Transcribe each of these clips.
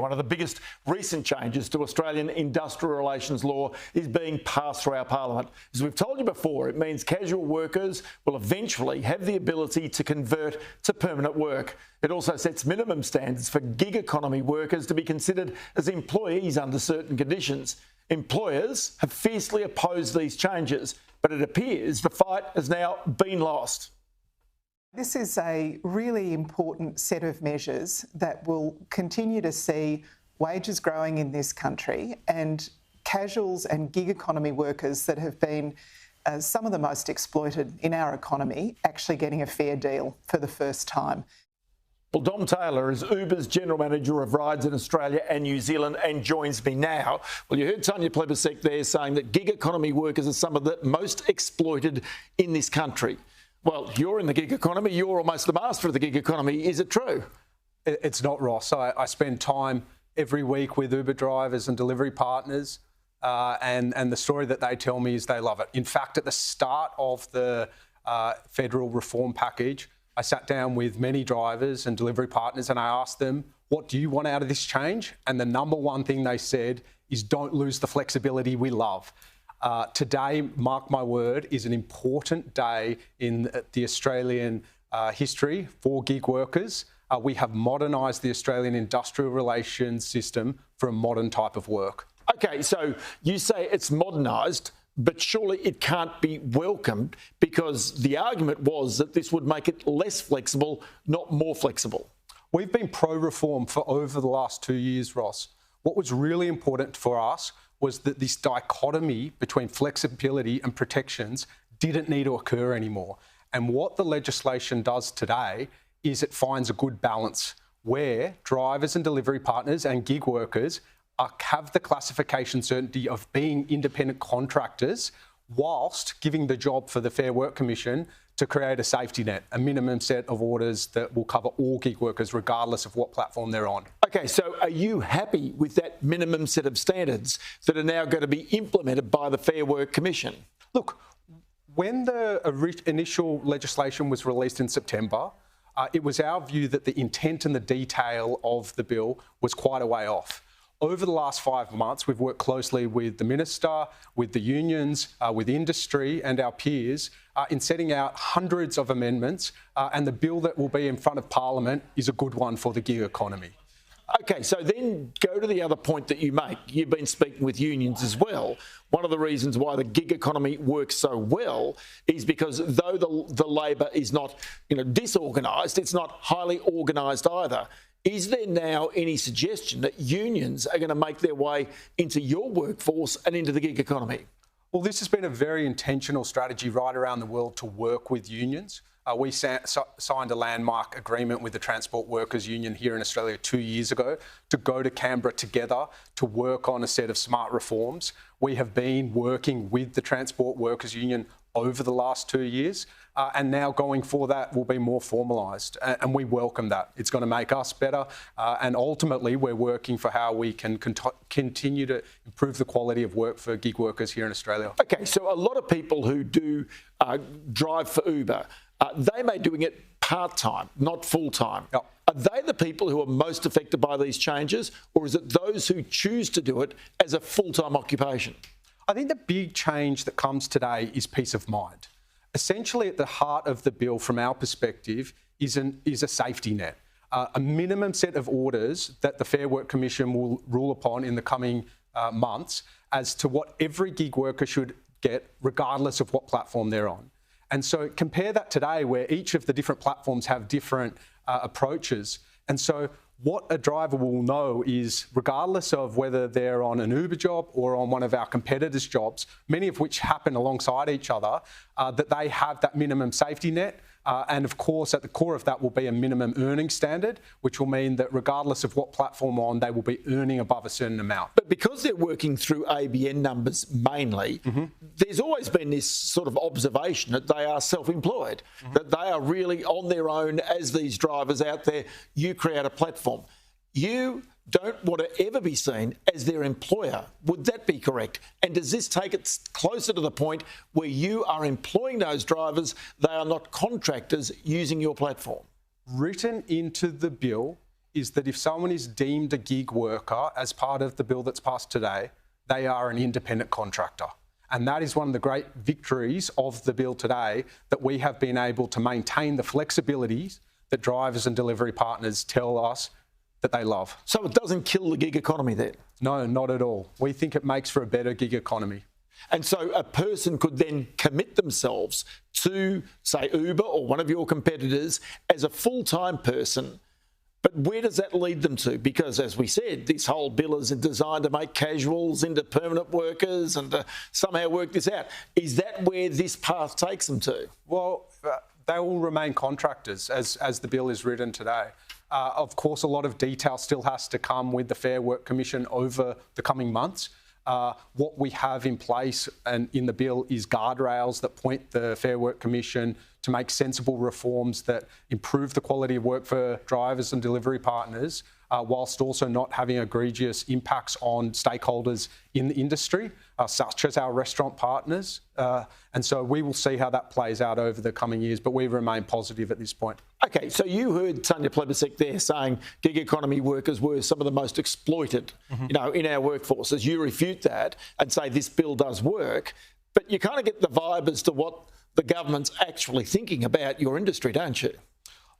One of the biggest recent changes to Australian industrial relations law is being passed through our parliament. As we've told you before, it means casual workers will eventually have the ability to convert to permanent work. It also sets minimum standards for gig economy workers to be considered as employees under certain conditions. Employers have fiercely opposed these changes, but it appears the fight has now been lost. This is a really important set of measures that will continue to see wages growing in this country and casuals and gig economy workers that have been some of the most exploited in our economy actually getting a fair deal for the first time. Well, Dom Taylor is Uber's General Manager of Rides in Australia and New Zealand and joins me now. Well, you heard Tanya Plibersek there saying that gig economy workers are some of the most exploited in this country. Well, you're in the gig economy. You're almost the master of the gig economy. Is it true? It's not, Ross. I spend time every week with Uber drivers and delivery partners, and the story that they tell me is they love it. In fact, at the start of the federal reform package, I sat down with many drivers and delivery partners and I asked them, what do you want out of this change? And the number one thing they said is don't lose the flexibility we love. Today, mark my word, is an important day in the Australian history for gig workers. We have modernised the Australian industrial relations system for a modern type of work. OK, so you say it's modernised, but surely it can't be welcomed because the argument was that this would make it less flexible, not more flexible. We've been pro-reform for over the last 2 years, Ross. What was really important for us was that this dichotomy between flexibility and protections didn't need to occur anymore. And what the legislation does today is it finds a good balance where drivers and delivery partners and gig workers have the classification certainty of being independent contractors whilst giving the job for the Fair Work Commission to create a safety net, a minimum set of orders that will cover all gig workers regardless of what platform they're on. OK, so are you happy with that minimum set of standards that are now going to be implemented by the Fair Work Commission? Look, when the initial legislation was released in September, it was our view that the intent and the detail of the bill was quite a way off. Over the last 5 months, we've worked closely with the Minister, with the unions, with industry and our peers in setting out hundreds of amendments, and the bill that will be in front of Parliament is a good one for the gig economy. OK, so then go to the other point that you make. You've been speaking with unions as well. One of the reasons why the gig economy works so well is because though the labour is not disorganised, it's not highly organised either. Is there now any suggestion that unions are going to make their way into your workforce and into the gig economy? Well, this has been a very intentional strategy right around the world to work with unions. We signed a landmark agreement with the Transport Workers Union here in Australia 2 years ago to go to Canberra together to work on a set of smart reforms. We have been working with the Transport Workers Union over the last 2 years, and now going for that will be more formalised, and we welcome that. It's going to make us better, and ultimately we're working for how we can continue to improve the quality of work for gig workers here in Australia. OK, so a lot of people who do drive for Uber, they may be doing it part-time, not full-time. Yep. Are they the people who are most affected by these changes, or is it those who choose to do it as a full-time occupation? I think the big change that comes today is peace of mind. Essentially, at the heart of the bill, from our perspective, is a safety net, a minimum set of orders that the Fair Work Commission will rule upon in the coming months as to what every gig worker should get, regardless of what platform they're on. And so compare that today, where each of the different platforms have different approaches. And so what a driver will know is, regardless of whether they're on an Uber job or on one of our competitors' jobs, many of which happen alongside each other, that they have that minimum safety net. And of course, at the core of that will be a minimum earning standard, which will mean that regardless of what platform on, they will be earning above a certain amount. But because they're working through ABN numbers mainly, there's always been this sort of observation that they are self-employed, that they are really on their own as these drivers out there. You create a platform. You don't want to ever be seen as their employer. Would that be correct? And does this take it closer to the point where you are employing those drivers, they are not contractors using your platform? Written into the bill is that if someone is deemed a gig worker as part of the bill that's passed today, they are an independent contractor. And that is one of the great victories of the bill today, that we have been able to maintain the flexibilities that drivers and delivery partners tell us that they love. So it doesn't kill the gig economy then? No, not at all. We think it makes for a better gig economy. And so a person could then commit themselves to, say, Uber or one of your competitors as a full-time person. But where does that lead them to? Because, as we said, this whole bill is designed to make casuals into permanent workers and to somehow work this out. Is that where this path takes them to? Well, they will remain contractors as the bill is written today. Of course, a lot of detail still has to come with the Fair Work Commission over the coming months. What we have in place and in the bill is guardrails that point the Fair Work Commission to make sensible reforms that improve the quality of work for drivers and delivery partners, whilst also not having egregious impacts on stakeholders in the industry, such as our restaurant partners. And so we will see how that plays out over the coming years, but we remain positive at this point. OK, so you heard Tanya Plibersek there saying gig economy workers were some of the most exploited, in our workforce. As you refute that and say this bill does work, but you kind of get the vibe as to what the government's actually thinking about your industry, don't you?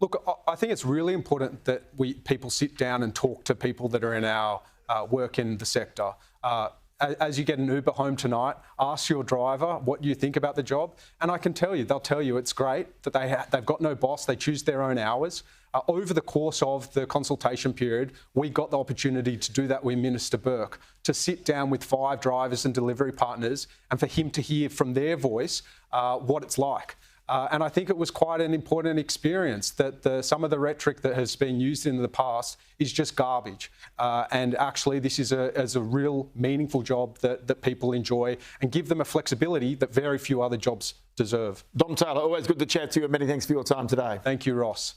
Look, I think it's really important that people sit down and talk to people that are in our work in the sector. As you get an Uber home tonight, ask your driver what you think about the job. And I can tell you, they'll tell you it's great, that they've got no boss, they choose their own hours. Over the course of the consultation period, we got the opportunity to do that with Minister Burke, to sit down with 5 drivers and delivery partners and for him to hear from their voice what it's like. And I think it was quite an important experience, that some of the rhetoric that has been used in the past is just garbage. And actually, this is a real meaningful job that people enjoy and give them a flexibility that very few other jobs deserve. Dom Taylor, always good to chat to you, and many thanks for your time today. Thank you, Ross.